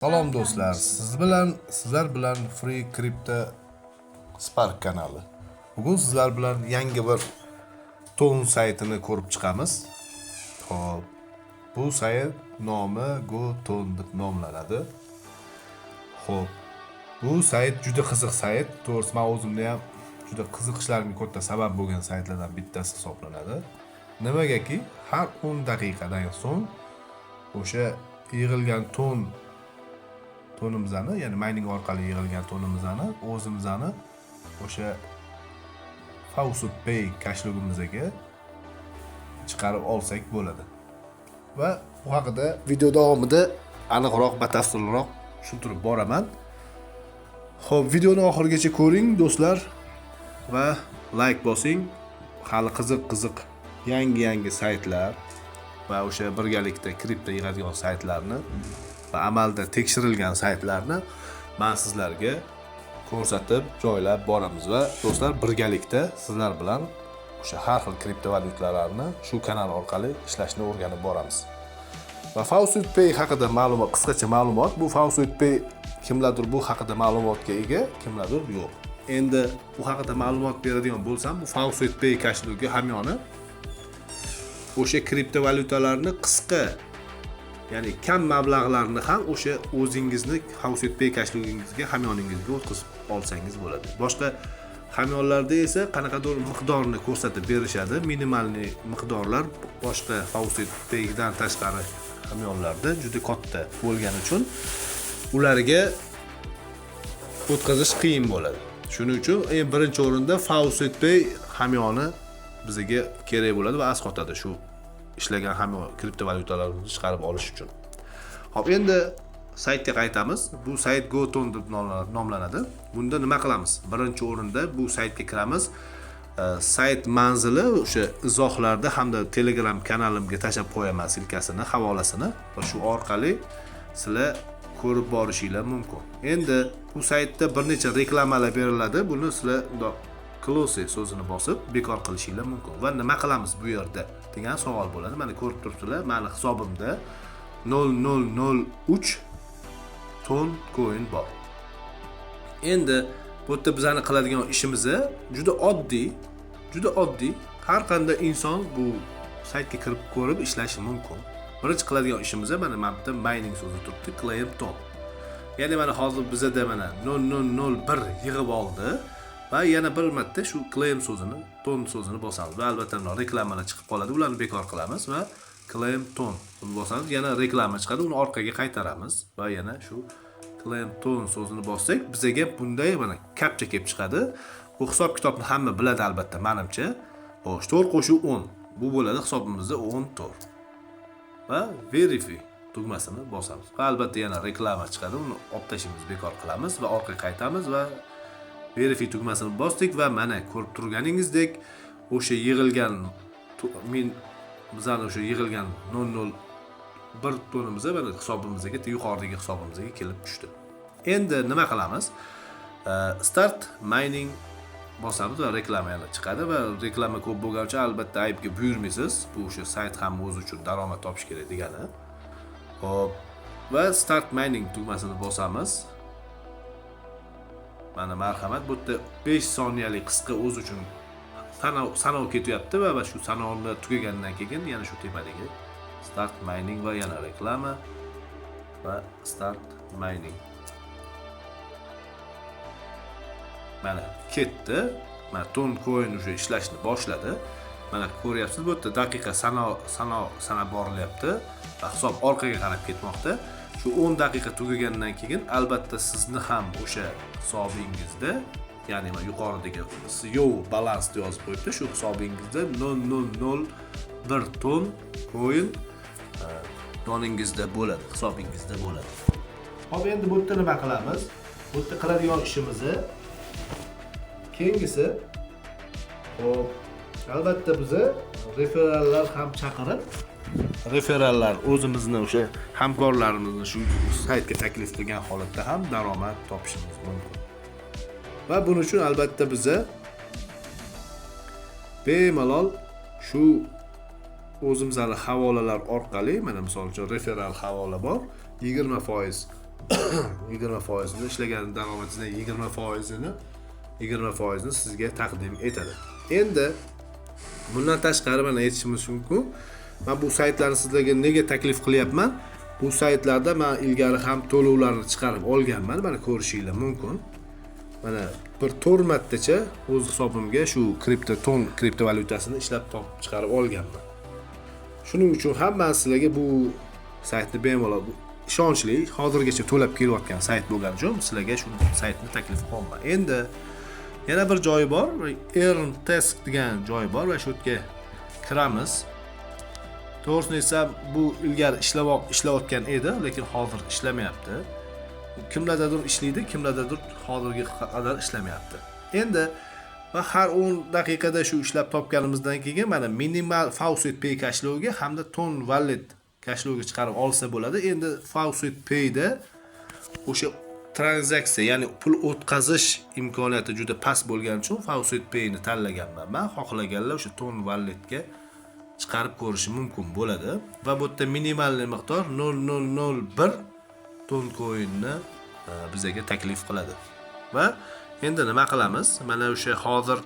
Salom do'stlar, sizlar bilan Free Crypto Spark kanali. Bugun sizlar bilan yangi bir ton saytini ko'rib chiqamiz. Xo'p, bu sayt nomi GoTon deb nomlanadi. Xo'p, bu sayt juda qiziq sayt. To'g'risi, men o'zimda ham juda qiziqishlarimga katta sabab bo'lgan saytlardan bittasi hisoblanadi. Nimagaki, har 10 daqiqadan so'ng o'sha yig'ilgan tonimizni, ya'ni mining orqali yig'ilgan tonimizni o'zimizni o'sha Faucet Pay kashlogimizga chiqarib olsak bo'ladi. Va bu haqida video davomida aniqroq, batafsilroq tushuntirib boraman. Xo'p, videoni oxirigacha ko'ring do'stlar va like bosing. Hali qiziq yangi saytlar va o'sha birgalikda kripto yig'adigan saytlarni va amalda tekshirilgan saytlarni men sizlarga ko'rsatib, joylab boramiz va do'stlar birgalikda sizlar bilan o'sha har xil kriptovalyutalarni shu kanal orqali ishlashni o'rganib boramiz. Va Faucet Pay haqida ma'lumot, qisqacha ma'lumot. Bu Faucet Pay kimlardir bu haqida ma'lumotga ega, kimlardir yo'q. Endi bu haqida ma'lumot beradigan bo'lsam, bu Faucet Pay kashlogi hamyoni o'sha kriptovalyutalarni qisqa, ya'ni kam mablag'larni ham o'sha o'zingizni Faucet Pay kashlogingizga, hamyoningizga o'tkazib olsangiz bo'ladi. Boshqa hamyonlarda esa qanaqadir miqdorni ko'rsatib berishadi. Minimalniy miqdorlar boshqa Faucet Pay'dan tashqari hamyonlarda juda katta bo'lgani uchun ularga o'tkazish qiyin bo'ladi. Shuning uchun eng birinchi o'rinda Faucet Pay hamyoni bizga kerak bo'ladi va asqotadi shu ishlagan hamyon kriptovalyutalarni chiqarib olish uchun. Xo'p, endi saytga qaytamiz. Bu sayt GoTon deb nomlanadi. Bunda nima qilamiz? Birinchi o'rinda bu saytga kiramiz. Sayt manzili o'sha izohlarda hamda Telegram kanalimga tashab qo'yaman silkasini, havolasini va shu orqali sizlar ko'rib borishinglar mumkin. Endi bu saytda bir necha reklamalar beriladi. Buni sizlar close so'zini bosib bekor qilishinglar mumkin. Va nima qilamiz bu yerda degan savol bo'ladi. Mana ko'rib turibsizlar, meni hisobimda 0003 ton coin bor. Endi bu yerda bizani qiladigan ishimiz juda oddiy. Har qanday inson bu saytga kirib ko'rib ishlashi mumkin. Birinchi qiladigan ishimiz mana mapda mining so'zi turibdi, claim ton. Ya'ni mana hozir bizada mana 0001 yig'ib oldi. Va yana bir marta shu claim so'zini, ton so'zini bosamiz. Va albatta reklamalar chiqib qoladi. Ularni bekor qilamiz va claim ton buni bosamiz. Yana reklama chiqadi, uni orqaga qaytaramiz va yana shu claim ton so'zini bossak, bizga bunday mana captcha kelib chiqadi. Bu hisob kitobni hamma biladi albatta, menimcha. Xo'sh, 4 qo'shuv 10. Bu bo'ladi hisobimizda 10 tor. Va verify tugmasini bosamiz. Va albatta yana reklama chiqadi, uni olib tashimiz, bekor qilamiz va orqaga qaytamiz va verify tugmasini bosdik va mana ko'rib turganingizdek o'sha yig'ilgan bizani o'sha yig'ilgan 001 tonimiz mana hisobimizga, yuqoridagi hisobimizga kelib tushdi. Endi nima qilamiz? Start mining bosamiz va reklama yana chiqadi va reklama ko'p bo'lgancha albatta aybga buyurmaysiz. Bu o'sha sayt ham o'z uchun daromad topish kerak degani. Xo'p, va start mining tugmasini bosamiz. Mana marhamat, bu yerda 5 soniyalik qisqa o'z uchun sanov ketyapti va shu sanovni tugagandan keyin yana shu tepadagi start mining va yana reklama va start mining. Mana ketdi. Mana ton coin o'sha ishlashni boshladi. Mana ko'ryapsiz, bu yerda daqiqa sanab borilyapti va hisob orqaga qarab ketmoqda. Shu 10 daqiqa tugagandan keyin albatta sizni ham o'sha hisobingizda, ya'ni mana yuqoridagi CEO balans deb yozib qo'yibdi, shu hisobingizda 0001 ton coin doningizda bo'ladi, hisobingizda bo'ladi. Hop, endi bu yerda nima qilamiz? Bu yerda qiladigan ishimiz keyingisi, hop, albatta biz referallar ham chaqirib, referallar o'zimizni o'sha hamkorlarimizni shu saytga taklif qilgan holatda ham daromad topishimiz mumkin. Va buning uchun albatta biz bemalol shu o'zimizning havolalar orqali, mana misol uchun referal havola bor, 20% 20% ishlagan daromadingizning 20% sizga taqdim etadi. Endi bundan tashqari mana aytishimiz mumkin. Men bu saytlarni sizlarga nega taklif qilyapman? Bu saytlarda men ilgari ham to'lovlarni chiqarib olganman. Mana ko'rishingiz mumkin. Mana bir 4 martacha o'z hisobimga shu kriptovalyutasini ishlab topib chiqarib olganman. Shuning uchun ham men sizlarga bu saytni bemalol ishonchli, hozirgacha to'lab kelayotgan sayt bo'lgani uchun sizlarga shu saytni taklif qilaman. Endi yana bir joyi bor, EarnTask degan joyi bor va shu yerga kiramiz. To'g'risini aytsam, bu ilgari ishlayotgan edi, lekin hozir ishlamayapti. Kimlardadir ishlaydi, kimlardadir hozirga qadar ishlamayapti. Endi va har 10 daqiqada shu ishlab topganimizdan keyin mana minimal Faucet Pay kashlovga hamda Ton Wallet kashlovga chiqarib olsa bo'ladi. Endi Faucet Pay'da o'sha tranzaksiya, ya'ni pul o'tkazish imkoniyati juda past bo'lgani uchun Faucet Pay'ni tanlaganman. Men xohlaganlar o'sha Ton Walletga chiqarib ko'rishi mumkin bo'ladi va bu yerda minimal miqdor 0.001 ton coinni bizga taklif qiladi. Va endi nima qilamiz? Mana o'sha hozir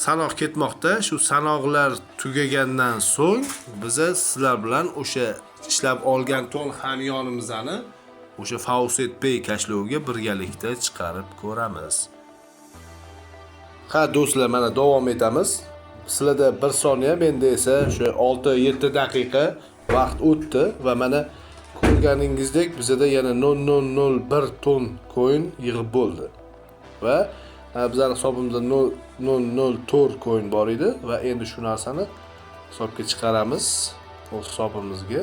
sanoq ketmoqda. Shu sanoqlar tugagandan so'ng biz sizlar bilan o'sha ishlab olgan ton hamyonimizni o'sha Faucet Pay kashlovga birgalikda chiqarib ko'ramiz. Ha do'stlar, mana davom etamiz. Sizlarda 1 soniya, menda esa o'sha 6-7 daqiqa vaqt o'tdi va mana ko'rganingizdek bizda yana 0.001 ton coin yig'ib bo'ldi. Va bizning hisobimizda 0.004 coin bor edi va endi shu narsani hisobga chiqaramiz o'z hisobimizga.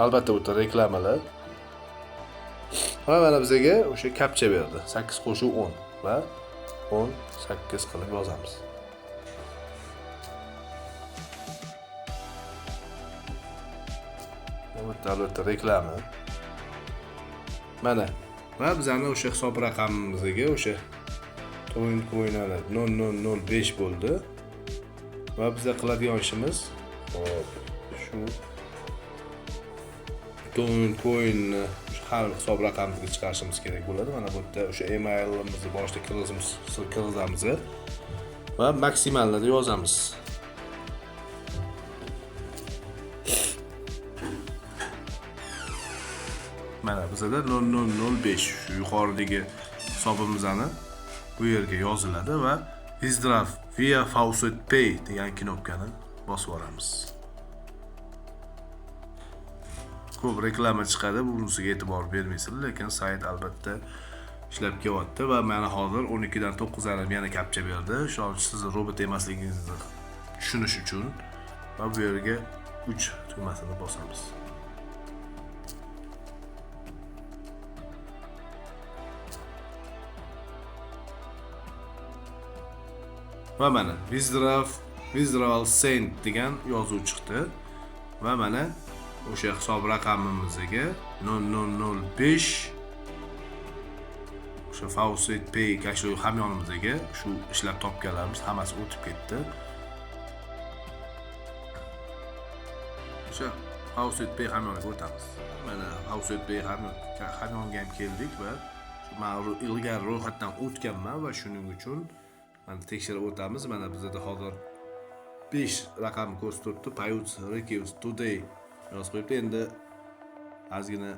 Albatta bu reklamalar. Va mana bizga o'sha kapcha berdi. 8 qo'shuv 10 va 18 qilib yozamiz. Albatta reklama. Mana va bizning o'sha hisob raqamimizga o'sha coinlar 0.005 bo'ldi. Va biz qiladigan ishimiz hop shu coin har hisob raqamimizga chiqarishimiz kerak bo'ladi. Mana bu yerda o'sha emailimizni boshida kiritamiz va maksimalni yozamiz. Mana bizda 0.005 shu yuqoridagi hisobimizni bu yerga yoziladi va withdraw via Faucet Pay degan knopkani bosib yuboramiz. Ko'p reklama chiqadi, bunisiga e'tibor bermaysizlar, lekin sayt albatta ishlab kelyapti va mana hozir 12 dan 9:30 yana kapcha berdi. Shuning uchun siz robot emasligingizni tushunish uchun va bu yerga 3 tugmasini bosamiz. Va mana withdrawal sent degan yozuv chiqdi va mana o'sha hisob raqamimizga 0.005 o'sha Faucet Pay kashlov hamyonimizga shu ishlab topganlarimiz hammasi o'tib ketdi. O'sha Faucet Pay hamyoniga o'tamiz. Mana Faucet Pay hamyoniga ham keldik va men ilgari ro'yxatdan o'tganman va shuning uchun mana tekshirib o'tamiz. Mana bizda hozir 5 raqamni ko'rsatibdi. Payut Receives Today yozib qo'yibdi. Endi ozgina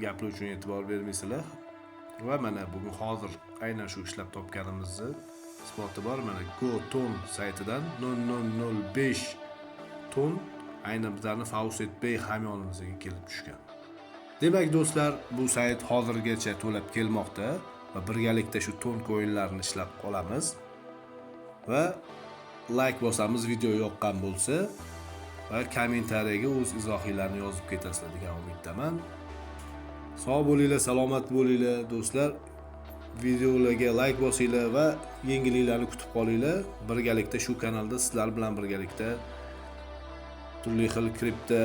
gaplar uchun e'tibor bermaysizlar. Va mana bugun hozir aynan shu ishlab topganimizni isboti bor. Mana GoTon saytidan 0.005 ton aynan bizning Faucet Pay hamyonimizga kelib tushgan. Demak do'stlar, bu sayt hozirgacha to'lab kelmoqda va birgalikda shu ton coinlarni ishlab qolamiz. Va like bosamiz video yoqqan bo'lsa va kommentariyaga o'z izohinglarni yozib ketasizlar degan umiddaman. Sog' bo'linglar, salomat bo'linglar do'stlar. Videolarga like bosinglar va yangiliklarni kutib qolinglar. Birgalikda shu kanalda sizlar bilan birgalikda turli xil kripto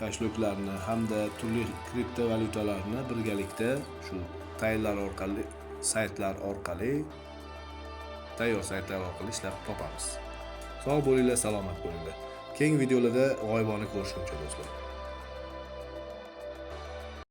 kashlovlarni hamda turli kriptovalyutalarni birgalikda shu saytlar orqali tayyor saytlar orqali ishlab topamiz. Sog' bo'linglar, salomat bo'linglar. Keyingi videolarda g'oyibona ko'rishguncha do'stlar.